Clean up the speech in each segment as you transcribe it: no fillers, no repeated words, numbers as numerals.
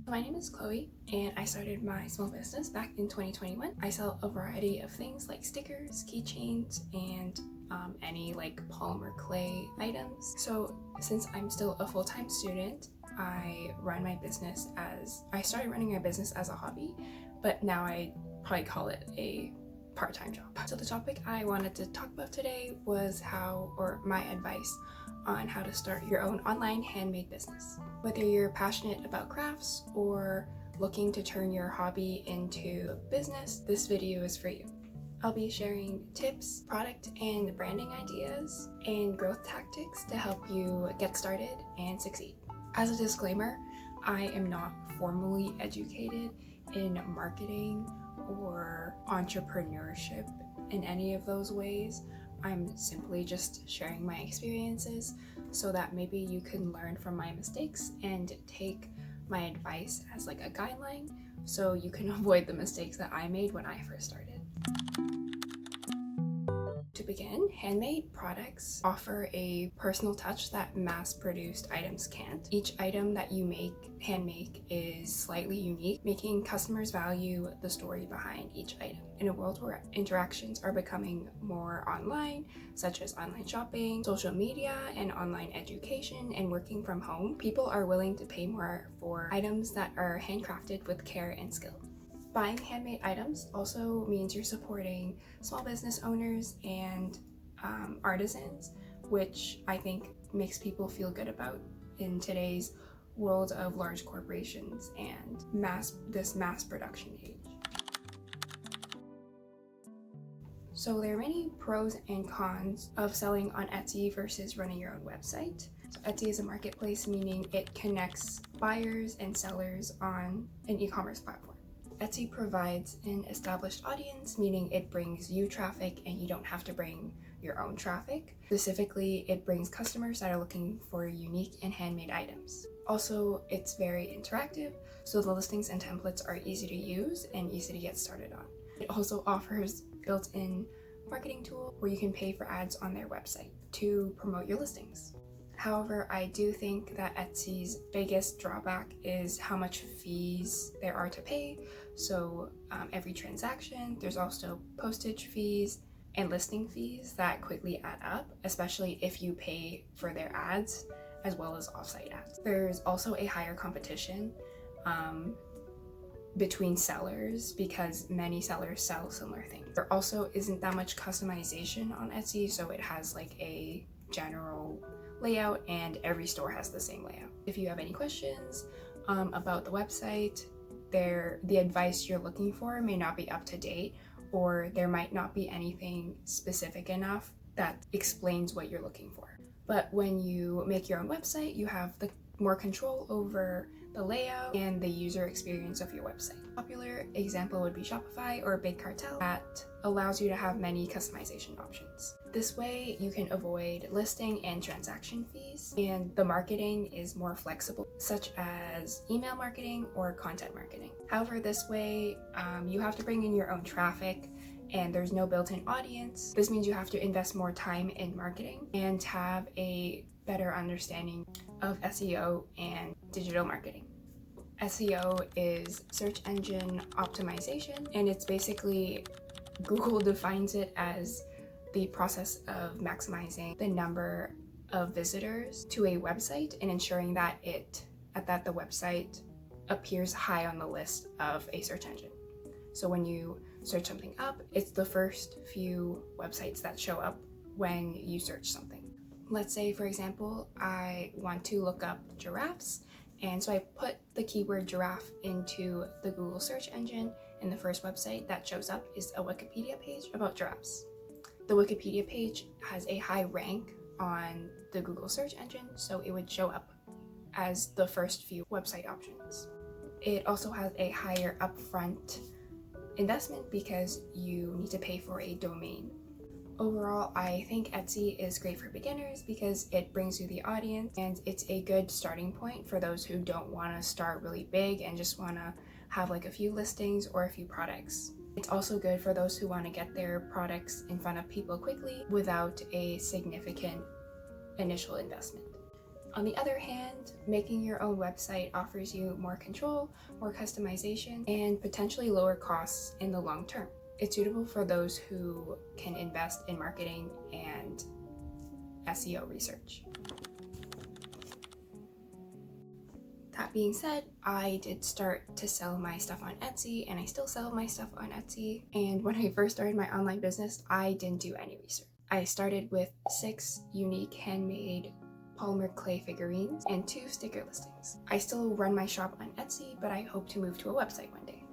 My name is Chloe and I started my small business back in 2021. I sell a variety of things like stickers, keychains, and any like polymer clay items. So since I'm still a full-time student, I started running my business as a hobby, but now I probably call it a part-time job. So the topic I wanted to talk about today was my advice on how to start your own online handmade business. Whether you're passionate about crafts or looking to turn your hobby into a business, this video is for you. I'll be sharing tips, product and branding ideas, and growth tactics to help you get started and succeed. As a disclaimer, I am not formally educated in marketing or entrepreneurship in any of those ways. I'm simply just sharing my experiences so that maybe you can learn from my mistakes and take my advice as like a guideline so you can avoid the mistakes that I made when I first started. To begin, handmade products offer a personal touch that mass-produced items can't. Each item that you hand make is slightly unique, making customers value the story behind each item. In a world where interactions are becoming more online, such as online shopping, social media, and online education, and working from home, people are willing to pay more for items that are handcrafted with care and skill. Buying handmade items also means you're supporting small business owners and artisans, which I think makes people feel good about in today's world of large corporations and this mass production age. So there are many pros and cons of selling on Etsy versus running your own website. So Etsy is a marketplace, meaning it connects buyers and sellers on an e-commerce platform. Etsy provides an established audience, meaning it brings you traffic and you don't have to bring your own traffic. Specifically, it brings customers that are looking for unique and handmade items. Also, it's very interactive, so the listings and templates are easy to use and easy to get started on. It also offers built-in marketing tool where you can pay for ads on their website to promote your listings. However, I do think that Etsy's biggest drawback is how much fees there are to pay. So every transaction, there's also postage fees and listing fees that quickly add up, especially if you pay for their ads as well as offsite ads. There's also a higher competition between sellers because many sellers sell similar things. There also isn't that much customization on Etsy, so it has like a general layout and every store has the same layout. If you have any questions about the website, the advice you're looking for may not be up to date, or there might not be anything specific enough that explains what you're looking for. But when you make your own website, you have more control over the layout and the user experience of your website. A popular example would be Shopify or Big Cartel that allows you to have many customization options. This way you can avoid listing and transaction fees, and the marketing is more flexible, such as email marketing or content marketing. However, this way you have to bring in your own traffic and there's no built-in audience. This means you have to invest more time in marketing and have a better understanding of SEO and digital marketing. SEO is search engine optimization, and it's basically, Google defines it as the process of maximizing the number of visitors to a website and ensuring that the website appears high on the list of a search engine. So when you search something up, it's the first few websites that show up when you search something. Let's say, for example, I want to look up giraffes, and so I put the keyword giraffe into the Google search engine, and the first website that shows up is a Wikipedia page about giraffes. The Wikipedia page has a high rank on the Google search engine, so it would show up as the first few website options. It also has a higher upfront investment because you need to pay for a domain. Overall, I think Etsy is great for beginners because it brings you the audience, and it's a good starting point for those who don't want to start really big and just want to have like a few listings or a few products. It's also good for those who want to get their products in front of people quickly without a significant initial investment. On the other hand, making your own website offers you more control, more customization, and potentially lower costs in the long term. It's suitable for those who can invest in marketing and SEO research. That being said, I did start to sell my stuff on Etsy, and I still sell my stuff on Etsy. And when I first started my online business, I didn't do any research. I started with 6 unique handmade polymer clay figurines and 2 sticker listings. I still run my shop on Etsy, but I hope to move to a website one day.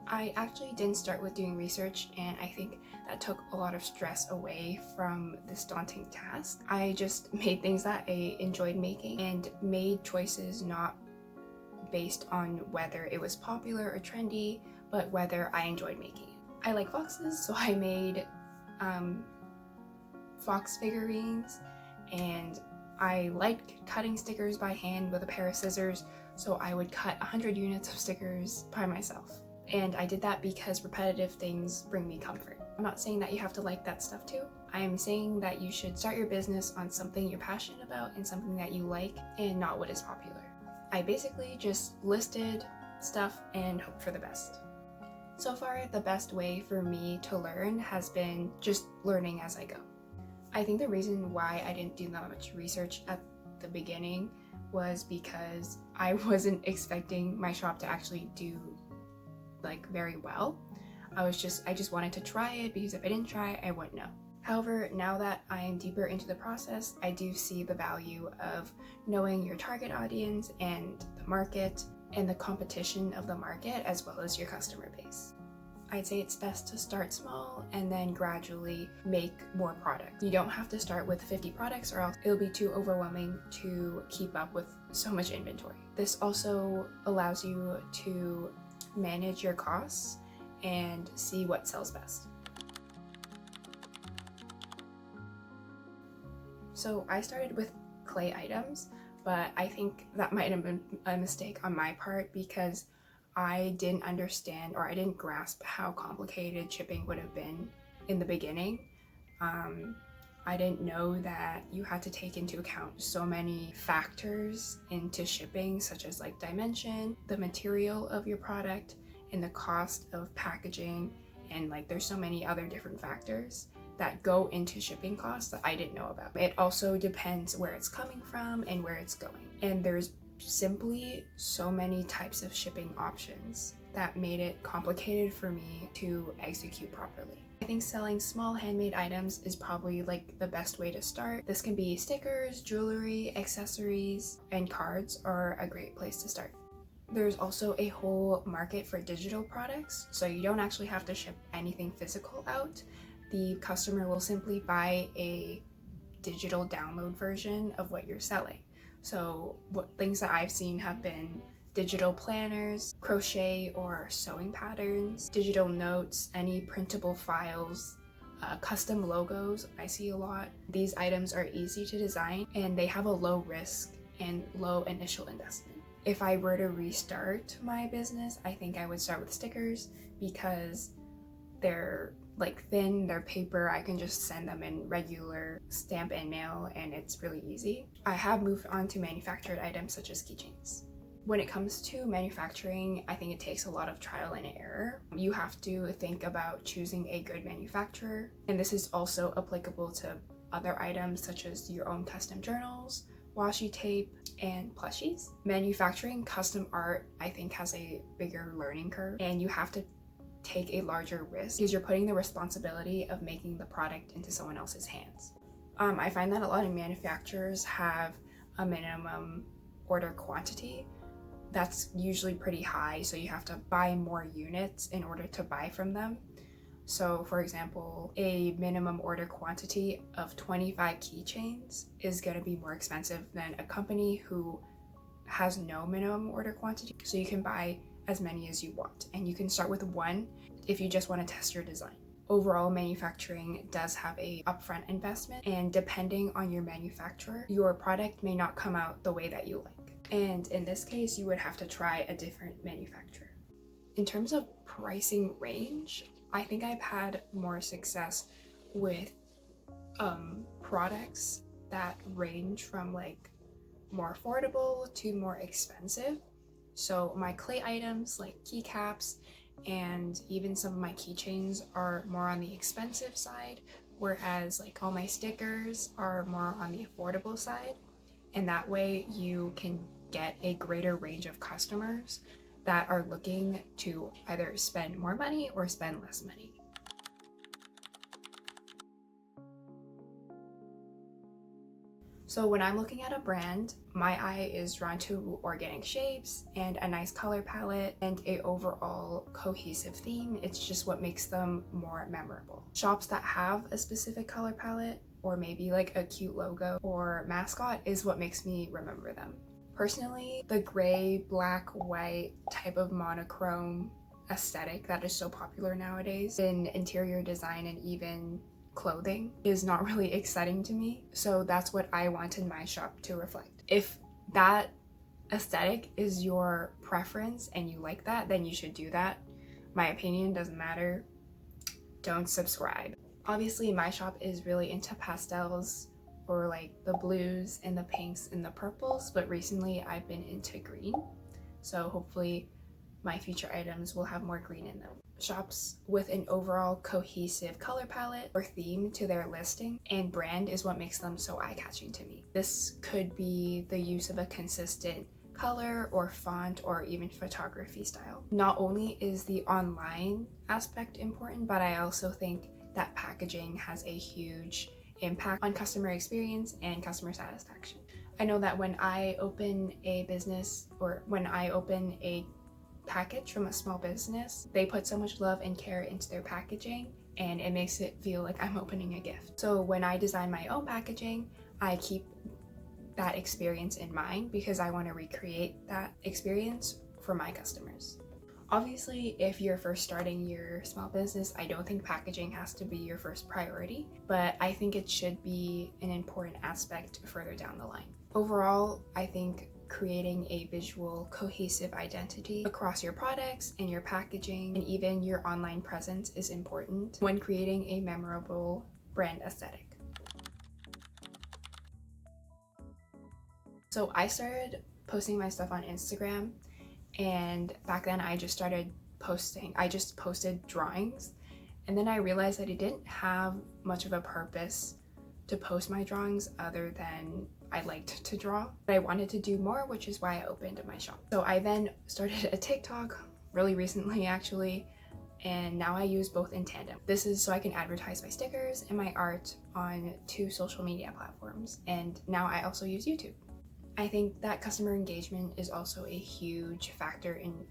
I actually didn't start with doing research, and I think that took a lot of stress away from this daunting task. I just made things that I enjoyed making and made choices not based on whether it was popular or trendy, but whether I enjoyed making it. I like foxes, so I made fox figurines, and I liked cutting stickers by hand with a pair of scissors, so I would cut 100 units of stickers by myself. And I did that because repetitive things bring me comfort. I'm not saying that you have to like that stuff too. I am saying that you should start your business on something you're passionate about and something that you like, and not what is popular. I basically just listed stuff and hoped for the best. So far, the best way for me to learn has been just learning as I go. I think the reason why I didn't do that much research at the beginning was because I wasn't expecting my shop to actually do very well. I just wanted to try it because if I didn't try, I wouldn't know. However, now that I am deeper into the process, I do see the value of knowing your target audience and the market and the competition of the market, as well as your customer base. I'd say it's best to start small and then gradually make more products. You don't have to start with 50 products, or else it'll be too overwhelming to keep up with so much inventory. This also allows you to manage your costs and see what sells best. So I started with clay items, but I think that might have been a mistake on my part because I didn't understand, or I didn't grasp how complicated shipping would have been in the beginning. I didn't know that you had to take into account so many factors into shipping, such as dimension, the material of your product, and the cost of packaging, and there's so many other different factors that go into shipping costs that I didn't know about. It also depends where it's coming from and where it's going. And there's simply so many types of shipping options that made it complicated for me to execute properly. I think selling small handmade items is probably the best way to start. This can be stickers, jewelry, accessories, and cards are a great place to start. There's also a whole market for digital products, so you don't actually have to ship anything physical out. The customer will simply buy a digital download version of what you're selling. So things that I've seen have been digital planners, crochet or sewing patterns, digital notes, any printable files, custom logos I see a lot. These items are easy to design and they have a low risk and low initial investment. If I were to restart my business, I think I would start with stickers because they're thin, they're paper, I can just send them in regular stamp and mail, and it's really easy. I have moved on to manufactured items such as keychains. When it comes to manufacturing, I think it takes a lot of trial and error. You have to think about choosing a good manufacturer, and this is also applicable to other items such as your own custom journals, washi tape, and plushies. Manufacturing custom art, I think, has a bigger learning curve, and you have to take a larger risk because you're putting the responsibility of making the product into someone else's hands. I find that a lot of manufacturers have a minimum order quantity that's usually pretty high, so you have to buy more units in order to buy from them. So for example, a minimum order quantity of 25 keychains is going to be more expensive than a company who has no minimum order quantity. So you can buy as many as you want, and you can start with one if you just want to test your design. Overall, manufacturing does have a upfront investment, and depending on your manufacturer, your product may not come out the way that you like. And in this case, you would have to try a different manufacturer. In terms of pricing range, I think I've had more success with products that range from more affordable to more expensive. So my clay items like keycaps and even some of my keychains are more on the expensive side, whereas like all my stickers are more on the affordable side. And that way you can get a greater range of customers that are looking to either spend more money or spend less money. So when I'm looking at a brand, my eye is drawn to organic shapes and a nice color palette and a overall cohesive theme. It's just what makes them more memorable. Shops that have a specific color palette or maybe like a cute logo or mascot is what makes me remember them. Personally, the gray, black, white type of monochrome aesthetic that is so popular nowadays in interior design and even clothing is not really exciting to me. So that's what I wanted my shop to reflect. If that aesthetic is your preference and you like that, then you should do that. My opinion doesn't matter. Don't subscribe. Obviously, my shop is really into pastels or like the blues and the pinks and the purples, but recently I've been into green. So hopefully my future items will have more green in them. Shops with an overall cohesive color palette or theme to their listing and brand is what makes them so eye-catching to me. This could be the use of a consistent color or font or even photography style. Not only is the online aspect important, but I also think that packaging has a huge impact on customer experience and customer satisfaction. I know that when I open a business or when I open a package from a small business, they put so much love and care into their packaging and it makes it feel like I'm opening a gift. So when I design my own packaging, I keep that experience in mind because I want to recreate that experience for my customers. Obviously, if you're first starting your small business, I don't think packaging has to be your first priority, but I think it should be an important aspect further down the line. Overall, I think creating a visual, cohesive identity across your products and your packaging and even your online presence is important when creating a memorable brand aesthetic. So I started posting my stuff on Instagram, and back then I just posted drawings, and then I realized that it didn't have much of a purpose to post my drawings other than I liked to draw. But I wanted to do more, which is why I opened my shop. So I then started a TikTok really recently actually, and now I use both in tandem. This is so I can advertise my stickers and my art on 2 social media platforms, and now I also use YouTube. I think that customer engagement is also a huge factor in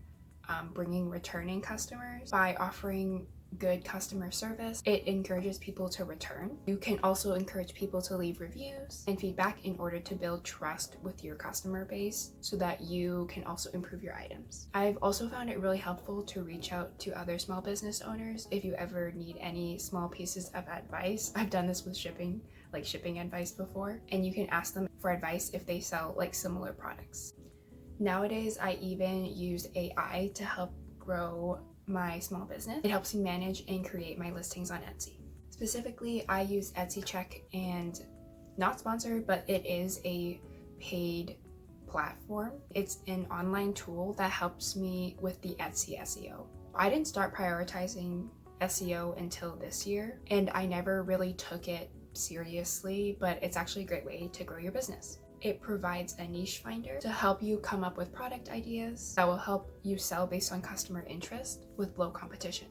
bringing returning customers. By offering good customer service, it encourages people to return. You can also encourage people to leave reviews and feedback in order to build trust with your customer base so that you can also improve your items. I've also found it really helpful to reach out to other small business owners if you ever need any small pieces of advice. I've done this with shipping advice before, and you can ask them for advice if they sell like similar products. Nowadays, I even use AI to help grow my small business. It helps me manage and create my listings on Etsy. Specifically, I use Etsy Check, and not sponsored, but it is a paid platform. It's an online tool that helps me with the Etsy SEO. I didn't start prioritizing SEO until this year, and I never really took it seriously, but it's actually a great way to grow your business. It provides a niche finder to help you come up with product ideas that will help you sell based on customer interest with low competition.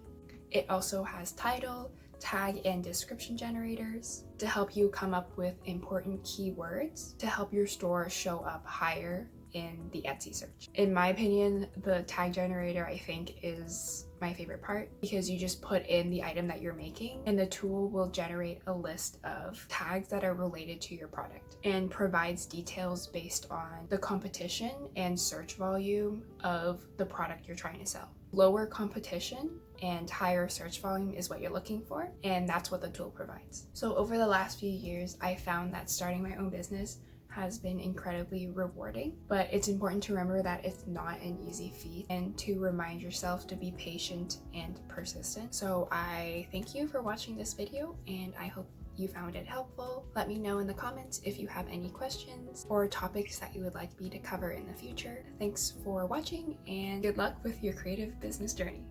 It also has title, tag, and description generators to help you come up with important keywords to help your store show up higher in the Etsy search. In my opinion, the tag generator I think is my favorite part because you just put in the item that you're making and the tool will generate a list of tags that are related to your product and provides details based on the competition and search volume of the product you're trying to sell. Lower competition and higher search volume is what you're looking for, and that's what the tool provides. So over the last few years, I found that starting my own business has been incredibly rewarding, but it's important to remember that it's not an easy feat and to remind yourself to be patient and persistent. So I thank you for watching this video, and I hope you found it helpful. Let me know in the comments if you have any questions or topics that you would like me to cover in the future. Thanks for watching and good luck with your creative business journey.